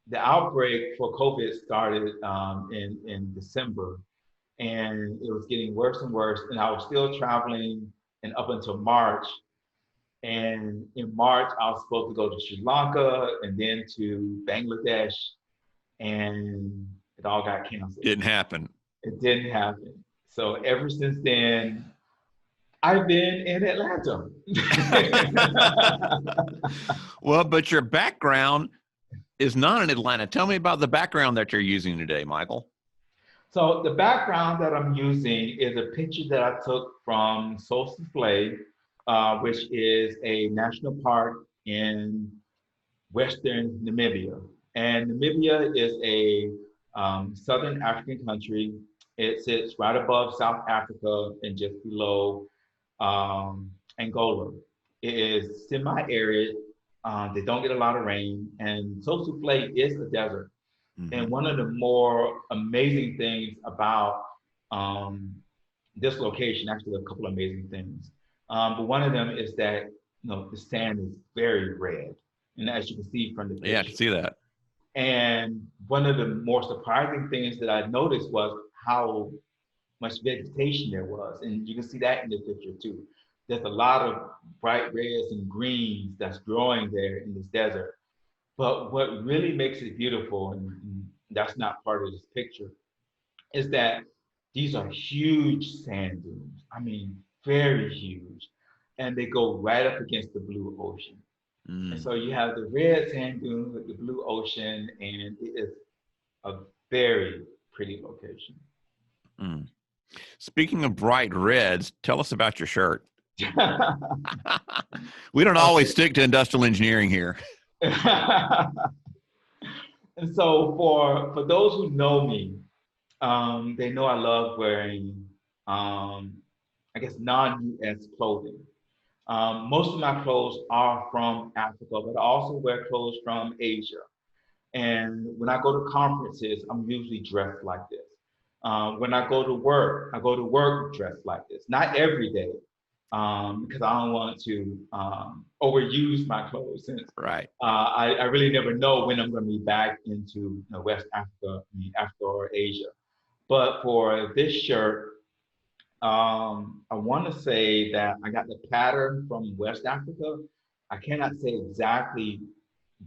the outbreak for COVID started in December, and it was getting worse and worse. And I was still traveling, and up until March. And in March, I was supposed to go to Sri Lanka and then to Bangladesh, and it all got canceled. Didn't happen. It didn't happen. So ever since then, I've been in Atlanta. Well, but your background is not in Atlanta. Tell me about the background that you're using today, Michael. So the background that I'm using is a picture that I took from Sossusvlei, which is a national park in Western Namibia. And Namibia is a Southern African country. It sits right above South Africa and just below Angola. It is semi-arid. They don't get a lot of rain, and Sossusvlei is a desert. Mm-hmm. And one of the more amazing things about this location, actually, a couple of amazing things. But one of them is that the sand is very red, and as you can see from the picture. Yeah, I can see that. And one of the more surprising things that I noticed was how much vegetation there was, and you can see that in the picture too. There's a lot of bright reds and greens that's growing there in this desert. But what really makes it beautiful, and that's not part of this picture, is that these are huge sand dunes. I mean, very huge. And they go right up against the blue ocean. Mm. And so you have the red sand dunes with the blue ocean, and it is a very pretty location. Mm. Speaking of bright reds, tell us about your shirt. We don't always stick to industrial engineering here. And so for those who know me, they know I love wearing, I guess, non-US clothing. Most of my clothes are from Africa, but I also wear clothes from Asia. And when I go to conferences, I'm usually dressed like this. When I go to work dressed like this. Not every day, because I don't want to overuse my clothes. Since right. I really never know when I'm going to be back into West Africa, Africa or Asia. But for this shirt, I want to say that I got the pattern from West Africa. I cannot say exactly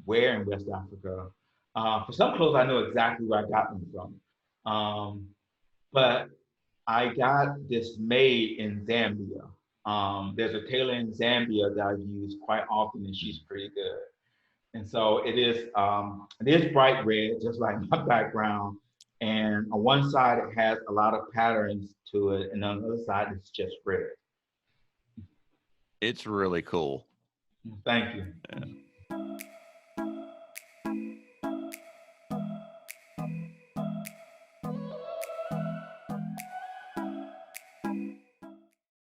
where in West Africa. For some clothes, I know exactly where I got them from. But I got this made in Zambia. There's a tailor in Zambia that I use quite often, and she's pretty good. And so it is bright red, just like my background. And on one side, it has a lot of patterns to it, and on the other side, it's just red. It's really cool. Thank you. Yeah.